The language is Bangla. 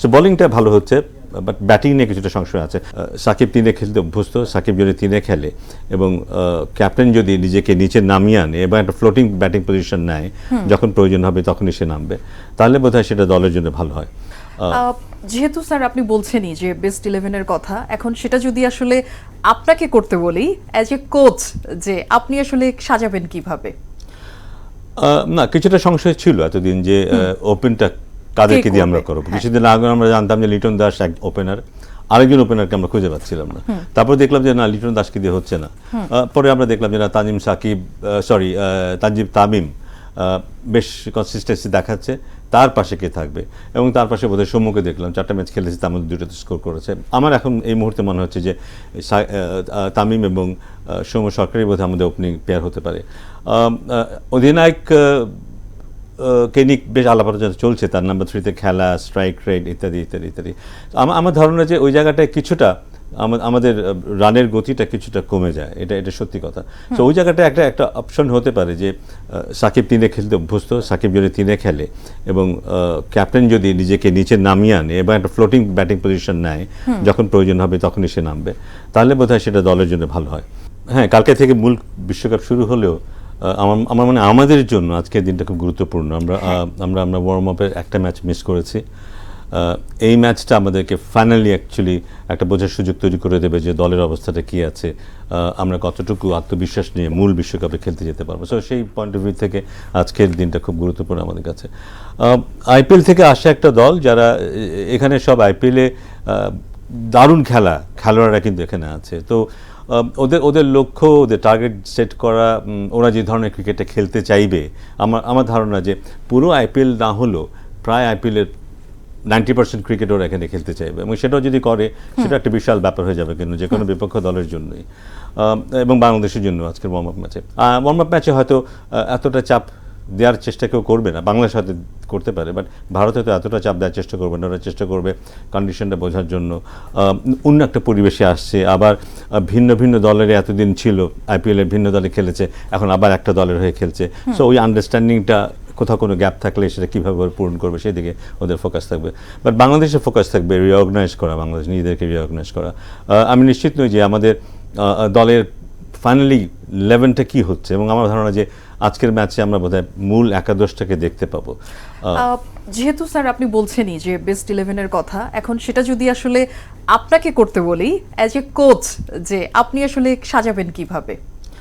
সো বোলিংটা ভালো হচ্ছে, বাট ব্যাটিং নিয়ে কিছুটা সংশয় আছে। সাকিব তিনে খেলতে অভ্যস্ত, সাকিব যদি তিনে খেলে এবং ক্যাপ্টেন যদি নিজেকে নিচে নামিয়ে আনে এবং একটা ফ্লোটিং ব্যাটিং পজিশন নেয়, যখন প্রয়োজন হবে তখনই সে নামবে, তাহলে বোধহয় সেটা দলের জন্য ভালো হয়। যেহেতু স্যার আপনি বলছেনই যে বেস্ট 11-এর কথা, এখন সেটা যদি আসলে আপনাকে করতে বলি অ্যাজ এ কোচ, যে আপনি আসলে সাজাবেন কিভাবে? না, কিছুটা সংশয় ছিল এতদিন যে ওপেনটা কাদেরকে দিয়ে আমরা করবো। কিছুদিন আগে আমরা জানতাম যে লিটন দাস এক ওপেনার, আরেকজন ওপেনারকে আমরা খুঁজে পাচ্ছিলাম না। তারপর দেখলাম যে না, লিটন দাসকে দিয়ে হচ্ছে না। পরে আমরা দেখলাম যে না, তানজিম তামিম বেশ কনসিস্টেন্সি দেখাচ্ছে, তার পাশে কে থাকবে, এবং তার পাশে বোধহয় সৌম্যকে দেখলাম 4টা ম্যাচ খেলেছে, তার মধ্যে 2টোতে স্কোর করেছে। আমার এখন এই মুহূর্তে মনে হচ্ছে যে তামিম এবং সৌম্য সরকারি বোধহয় আমাদের ওপেনিং পেয়ার হতে পারে। অধিনায়ক কে নিয়ে বেশ আলাপ আলোচনা চলছে, তার নাম্বার 3-তে খেলা, স্ট্রাইক রেট ইত্যাদি ইত্যাদি ইত্যাদি। আমার ধারণা যে ওই জায়গাটায় কিছুটা আমাদের রানের গতিটা কিছুটা কমে যায়, এটা সত্যি কথা। তো ওই জায়গাটা একটা অপশন হতে পারে যে সাকিব তিনে খেলতে অভ্যস্ত, সাকিব যদি তিনে খেলে এবং ক্যাপ্টেন যদি নিজেকে নিচে নামিয়ে আনে এবং একটা ফ্লোটিং ব্যাটিং পজিশন নেয়, যখন প্রয়োজন হবে তখনই সে নামবে, তাহলে বোধহয় সেটা দলের জন্য ভালো হয়। হ্যাঁ, কালকে থেকে মূল বিশ্বকাপ শুরু হলেও আমার মনে আমাদের জন্য আজকের দিনটা খুব গুরুত্বপূর্ণ। আমরা ওয়ার্ম আপের একটা ম্যাচ মিস করেছি। এই ম্যাচটা আমাদেরকে ফাইনালি অ্যাকচুয়ালি একটা বোঝার সুযোগ তৈরি করে দেবে যে দলের অবস্থাটা কী আছে, আমরা কতটুকু আত্মবিশ্বাস নিয়ে মূল বিশ্বকাপে খেলতে যেতে পারবো। সো সেই পয়েন্ট অফ ভিউ থেকে আজকের দিনটা খুব গুরুত্বপূর্ণ আমাদের কাছে। আইপিএল থেকে আসা একটা দল, যারা এখানে সব আইপিএলে দারুণ খেলোয়াড়রা কিন্তু এখানে আছে। তো ওদের লক্ষ্য, ওদের টার্গেট সেট করা, ওরা যে ধরনের ক্রিকেটটা খেলতে চাইবে, আমার ধারণা যে পুরো আইপিএল না হলেও প্রায় আইপিএলের 90% ক্রিকেট ওরা এখানে খেলতে চাইবে, এবং সেটাও যদি করে সেটা একটা বিশাল ব্যাপার হয়ে যাবে কিন্তু যে কোনো বিপক্ষ দলের জন্যই, এবং বাংলাদেশের জন্য আজকের ওয়ার্ম আপ ম্যাচে হয়তো এতটা চাপ দেওয়ার চেষ্টা কেউ করবে না। বাংলাদেশ হয়তো করতে পারে, বাট ভারতে তো এতটা চাপ দেওয়ার চেষ্টা করবে না। ওরা চেষ্টা করবে কন্ডিশনটা বোঝার জন্য, অন্য একটা পরিবেশে আসছে, আবার ভিন্ন ভিন্ন দলের এতদিন ছিল, আইপিএলের ভিন্ন দলে খেলেছে, এখন আবার একটা দলের হয়ে খেলছে। সো ওই আন্ডারস্ট্যান্ডিংটা কোথাও কোনো গ্যাপ থাকলে সেটা কীভাবে পূরণ করবে সেদিকে ওদের ফোকাস থাকবে। বাট বাংলাদেশের ফোকাস থাকবে রিঅর্গানাইজ করা, বাংলাদেশ নিজেদেরকে রিঅর্গানাইজ করা। আমি নিশ্চিত নই যে আমাদের দলের ফাইনালি 11টা কী হচ্ছে, এবং আমার ধারণা যে আজকের ম্যাচে আমরা বোধহয় মূল একাদশটাকে দেখতে পাবো। যেহেতু স্যার আপনি বলছেনই যে বেস্ট 11-এর কথা, এখন সেটা যদি আসলে আপনাকে করতে বলি অ্যাজ এ কোচ, যে আপনি আসলে সাজাবেন কিভাবে?